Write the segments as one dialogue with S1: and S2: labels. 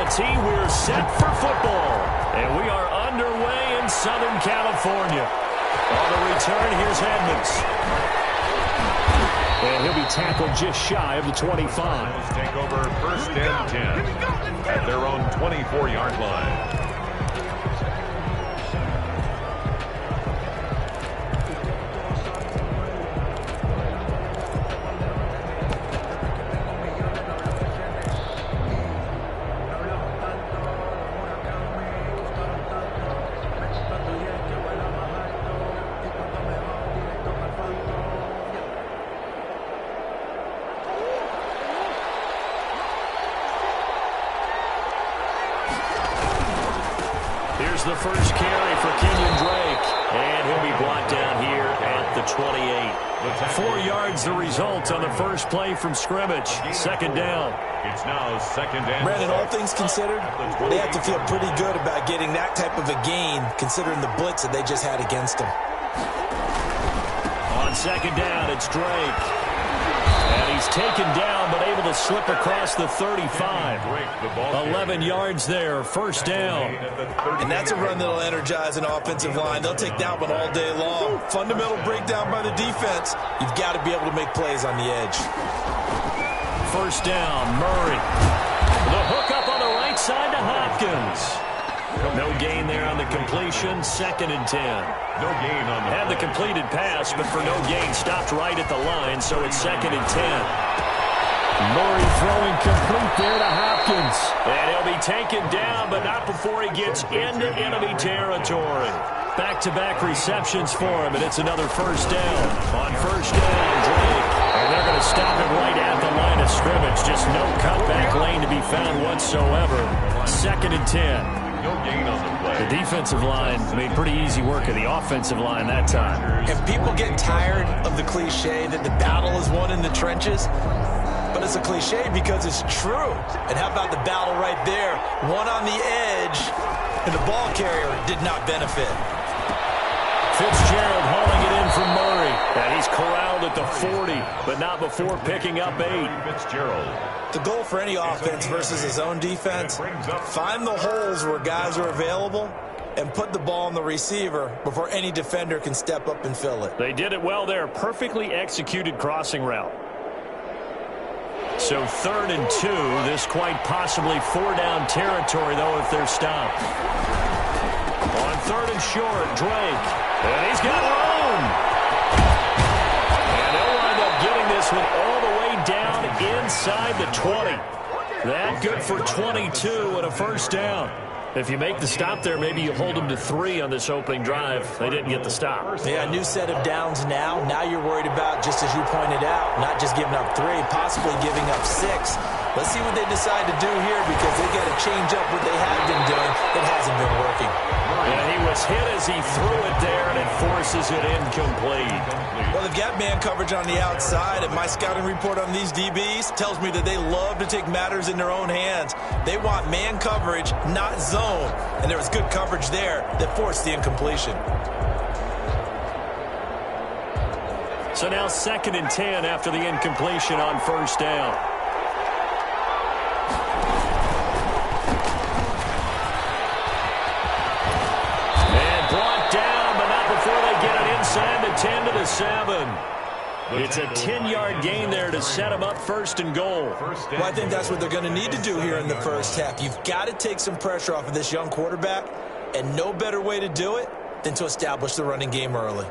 S1: tee. We're set for football. And we are underway in Southern California. On the return, here's Edmonds. And he'll be tackled just shy of the 25.
S2: Let's take over first and 10 at their own 24-yard line.
S1: Here's the first carry for Kenyon Drake. And he'll be brought down here at the 28. 4 yards the result on the first play from scrimmage. Second down.
S2: It's now second and
S3: Brandon, all things considered, they have to feel pretty good about getting that type of a gain, considering the blitz that they just had against them.
S1: On second down, it's Drake. And he's taken down, but able to slip across the 35. 11 yards there, first down.
S3: And that's a run that'll energize an offensive line. They'll take that one all day long. Fundamental breakdown by the defense. You've got to be able to make plays on the edge.
S1: First down, Murray. The hook up on the right side to Hopkins. No gain there on the completion. Second and 10.
S2: No gain on the
S1: Had the completed pass, but for no gain, stopped right at the line, so it's second and 10. Murray throwing complete there to Hopkins. And he'll be taken down, but not before he gets into enemy territory. Back-to-back receptions for him, and it's another first down. On first down, Drake. And they're going to stop him right at the line of scrimmage. Just no cutback lane to be found whatsoever. Second and 10.
S2: No gain on the play.
S1: The defensive line made pretty easy work of the offensive line that time.
S3: And people get tired of the cliche that the battle is won in the trenches. But it's a cliche because it's true. And how about the battle right there? One on the edge, and the ball carrier did not benefit.
S1: Fitzgerald hauling it in from Murray. And he's corralled at the 40, but not before picking up 8.
S2: Fitzgerald.
S3: The goal for any offense versus his own defense, find the holes where guys are available and put the ball on the receiver before any defender can step up and fill it.
S1: They did it well there. Perfectly executed crossing route. So third and 2. This quite possibly 4-down territory, though, if they're stopped. On third and short, Drake. And he's got room. And they'll wind up getting this one all the way down inside the 20. That good for 22 and a first down. If you make the stop there, maybe you hold them to 3 on this opening drive. They didn't get the stop.
S3: Yeah, a new set of downs now. Now you're worried about, just as you pointed out, not just giving up 3, possibly giving up 6. Let's see what they decide to do here because they got to change up what they have been doing. It hasn't been working.
S1: And he was hit as he threw it there, and it forces it incomplete.
S3: Well, they've got man coverage on the outside, and my scouting report on these DBs tells me that they love to take matters in their own hands. They want man coverage, not zone. And there was good coverage there that forced the incompletion.
S1: So now second and 10 after the incompletion on first down. And brought down, but not before they get it inside the 10 to the 7. It's a 10-yard gain there to set them up first and goal.
S3: Well, I think that's what they're going to need to do here in the first half. You've got to take some pressure off of this young quarterback, and no better way to do it than to establish the running game early.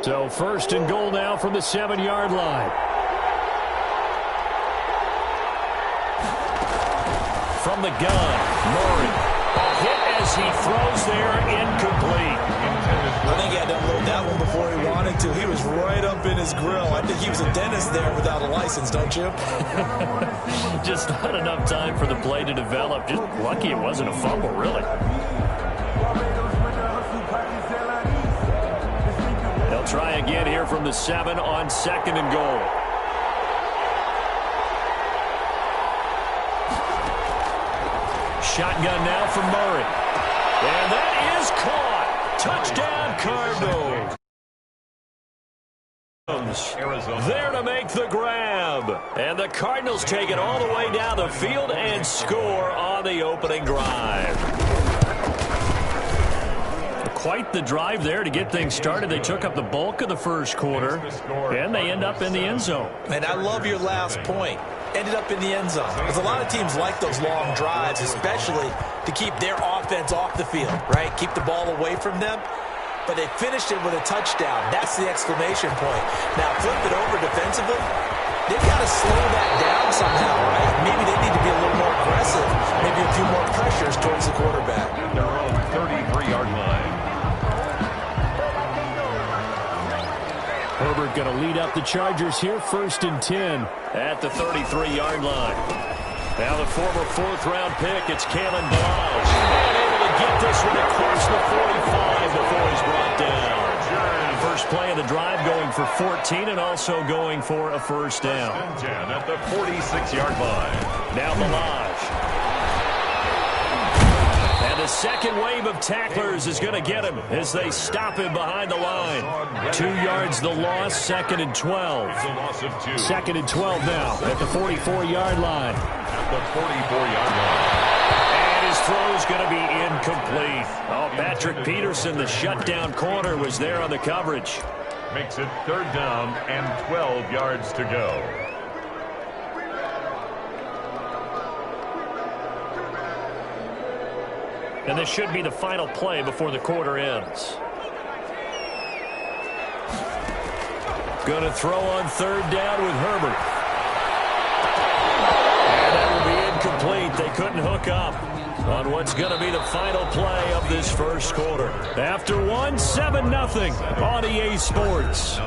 S1: So first and goal now from the 7-yard line. From the gun, Murray. A hit as he throws there, incomplete.
S3: I think he had to unload that one before he wanted to. He was right up in his grill. I think he was a dentist there without a license, don't you?
S1: Just not enough time for the play to develop. Just lucky it wasn't a fumble, really. They'll try again here from the 7 on 2nd and goal. Shotgun now for Murray. And that is caught. Touchdown, Cardinals. Arizona. There to make the grab. And the Cardinals take it all the way down the field and score on the opening drive. Quite the drive there to get things started. They took up the bulk of the first quarter, and they end up in the end zone.
S3: And I love your last point. Ended up in the end zone. Because a lot of teams like those long drives, especially to keep their offense off the field, right? Keep the ball away from them. But they finished it with a touchdown. That's the exclamation point. Now, flip it over defensively. They've got to slow that down somehow, right? Maybe they need to be a little more aggressive. Maybe a few more pressures towards the quarterback.
S2: Their own 33-yard line.
S1: Herbert going to lead up the Chargers here, 1st and 10 at the 33-yard line. Now the former 4th-round pick, it's Kalen Ballage. And able to get this one across the 45 before he's brought down. First play of the drive going for 14 and also going for a first down.
S2: 10 at the 46-yard line.
S1: Now Ballage. And the second wave of tacklers is going to get him as they stop him behind the line. 2 yards the loss, 2nd and 12.
S2: It's a loss of 2.
S1: 2nd and 12 now at the 44-yard line.
S2: At the 44-yard line.
S1: And his throw's going to be incomplete. Oh, Patrick Peterson, the shutdown corner, was there on the coverage.
S2: Makes it 3rd down and 12 yards to go.
S1: And this should be the final play before the quarter ends. Going to throw on 3rd down with Herbert. And that will be incomplete. They couldn't hook up on what's going to be the final play of this first quarter. After one, 7-0 on EA Sports.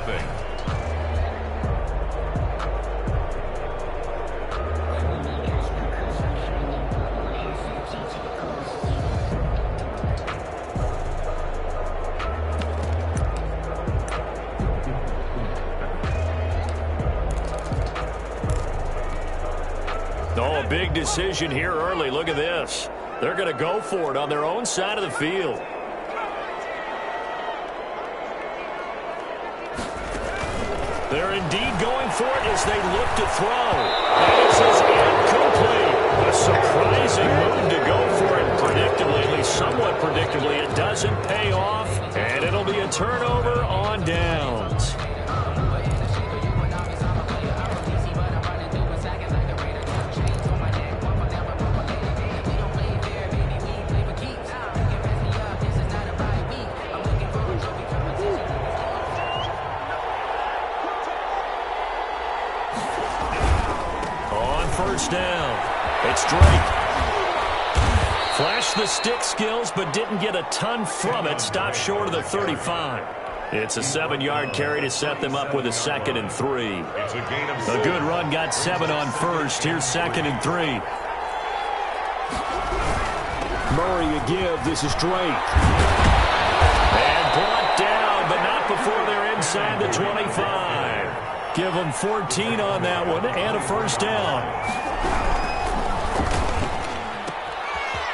S1: Oh, a big decision here early. Look at this. They're going to go for it on their own side of the field. They're indeed going for it as they look to throw. This is incomplete. A surprising move to go for it predictably, at least somewhat predictably. It doesn't pay off, and it'll be a turnover on downs. First down. It's Drake. Flashed the stick skills, but didn't get a ton from it. Stopped short of the 35. It's a 7-yard carry to set them up with a 2nd and 3.
S2: It's a gain of 6.
S1: A good run got 7 on first. Here's 2nd and 3. Murray a give. This is Drake. And brought down, but not before they're inside the 25. Give them 14 on that one and a first down.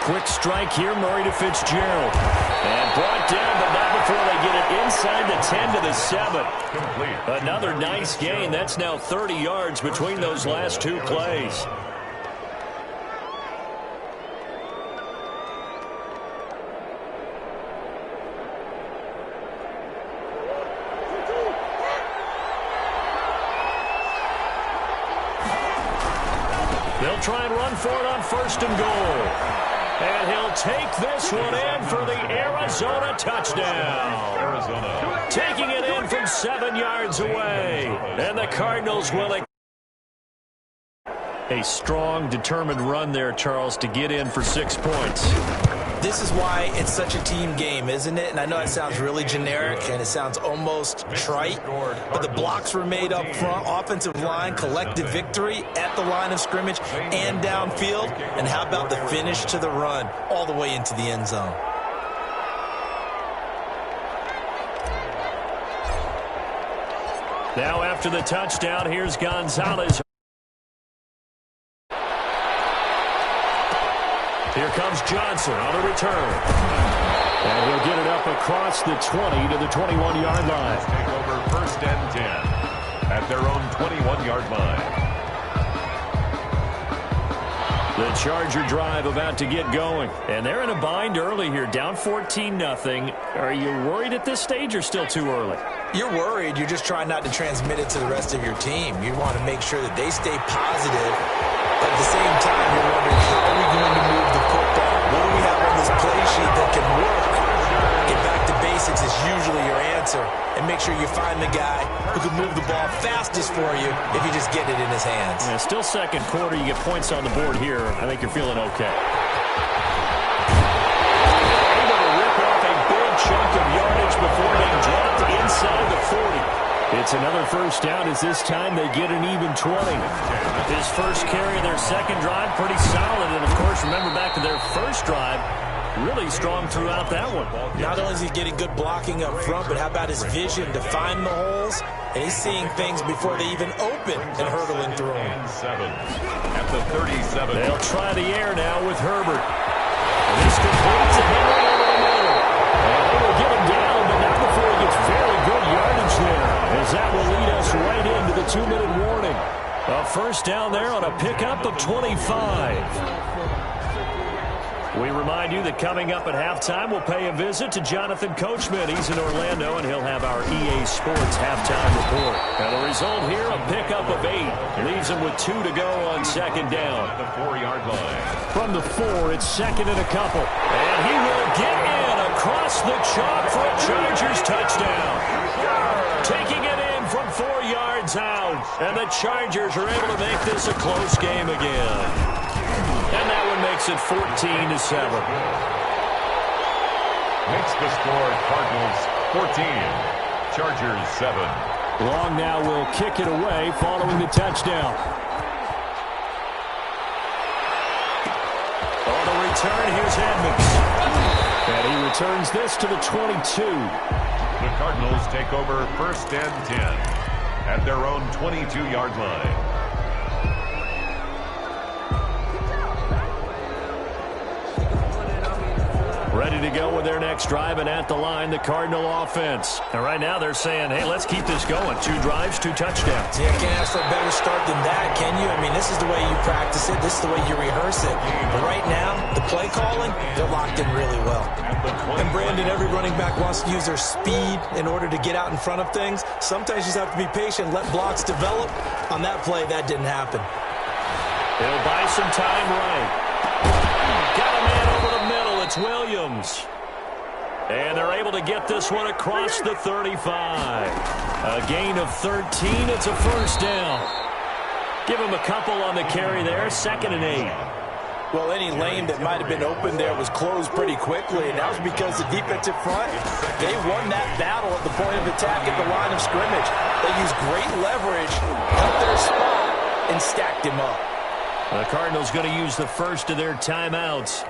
S1: Quick strike here, Murray to Fitzgerald. And brought down, but not before they get it inside the 10 to the 7.
S2: Complete.
S1: Another nice gain. That's now 30 yards between those last 2 plays. They'll try and run for it on 1st and goal. And he'll take this one in for the Arizona touchdown.
S2: Arizona.
S1: Taking it in from 7 yards away. And the Cardinals will. A strong, determined run there, Charles, to get in for 6 points.
S3: This is why it's such a team game, isn't it? And I know it sounds really generic and it sounds almost trite, but the blocks were made up front, offensive line, collective victory at the line of scrimmage and downfield. And how about the finish to the run all the way into the end zone?
S1: Now after the touchdown, here's Gonzalez. Here comes Johnson on the return. And he'll get it up across the 20 to the 21-yard line.
S2: Take over first and 10 at their own 21-yard line.
S1: The Charger drive about to get going. And they're in a bind early here, down 14-0. Are you worried at this stage or still too early?
S3: You're worried. You're just trying not to transmit it to the rest of your team. You want to make sure that they stay positive. But at the same time, you're wondering, how are we going to move the football? What do we have on this play sheet that can work? Get back to basics is usually your answer. And make sure you find the guy who can move the ball fastest for you if you just get it in his hands.
S1: Yeah, still second quarter. You get points on the board here. I think you're feeling okay. Able to rip off a big chunk of yardage before being dropped inside the 40. It's another first down as this time they get an even 20. His first carry of their second drive, pretty solid. And, of course, remember back to their first drive, really strong throughout that one.
S3: Not only is he getting good blocking up front, but how about his vision to find the holes? And he's seeing things before they even open and hurdling through them.
S2: 7 at the 37.
S1: They'll try the air now with Herbert. And this completes a hit right over the middle. And they will get him down, but not before he gets very good yardage there, as that will lead us right into the 2-minute warning. A first down there on a pickup of 25. We remind you that coming up at halftime, we'll pay a visit to Jonathan Coachman. He's in Orlando, and he'll have our EA Sports halftime report. And the result here, a pickup of 8. Leaves him with 2 to go on second down.
S2: At the 4-yard line.
S1: From the 4, it's second and a couple. And he will get in across the chalk for a Chargers touchdown. Taking it in from 4 yards out. And the Chargers are able to make this a close game again. And that one makes it 14-7.
S2: Makes the score Cardinals 14, Chargers 7.
S1: Long now will kick it away following the touchdown. On the return, here's Edmonds. And he returns this to the 22.
S2: The Cardinals take over first and 10 at their own 22-yard line.
S1: Ready to go with their next drive, and at the line, the Cardinal offense. And right now they're saying, hey, let's keep this going. 2 drives, 2 touchdowns.
S3: Yeah, can't ask for a better start than that, can you? I mean, this is the way you practice it. This is the way you rehearse it. But right now, the play calling, they're locked in really well. And Brandon, every running back wants to use their speed in order to get out in front of things. Sometimes you just have to be patient, let blocks develop. On that play, that didn't happen.
S1: He'll buy some time right. Got a man over the middle. It's Williams. And they're able to get this one across the 35. A gain of 13. It's a first down. Give him a couple on the carry there. 2nd and 8.
S3: Well, any lane that might have been open there was closed pretty quickly, and that was because the defensive front, they won that battle at the point of attack at the line of scrimmage. They used great leverage, held their spot, and stacked him up.
S1: The Cardinals going to use the first of their timeouts,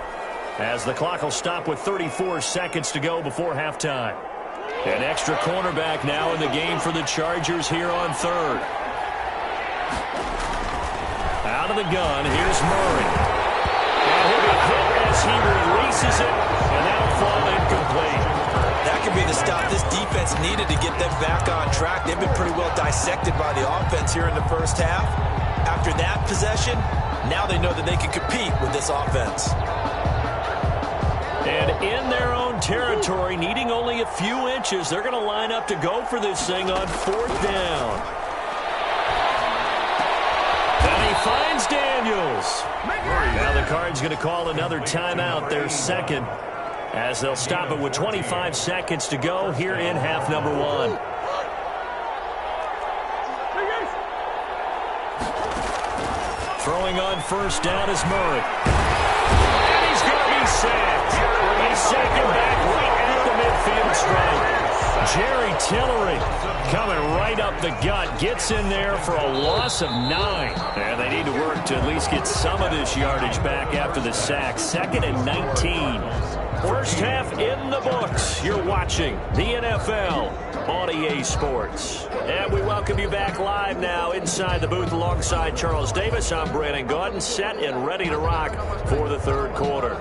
S1: as the clock will stop with 34 seconds to go before halftime. An extra cornerback now in the game for the Chargers here on 3rd. Out of the gun, here's Murray. And he'll be hit as he releases it, and that'll fall incomplete.
S3: That could be the stop this defense needed to get them back on track. They've been pretty well dissected by the offense here in the first half. After that possession, now they know that they can compete with this offense.
S1: And in their own territory, needing only a few inches, they're going to line up to go for this thing on 4th down. And he finds Daniels. Now the Cards going to call another timeout, their second, as they'll stop it with 25 seconds to go here in half number 1. Throwing on first down is Murray. And he's going to be sacked. He's sacking back right at the midfield stripe. Jerry Tillery coming right up the gut. Gets in there for a loss of 9. And they need to work to at least get some of this yardage back after the sack. 2nd and 19. First half in the books. You're watching the NFL on EA Sports. And we welcome you back live now inside the booth alongside Charles Davis. I'm Brandon Gaudin, set and ready to rock for the third quarter.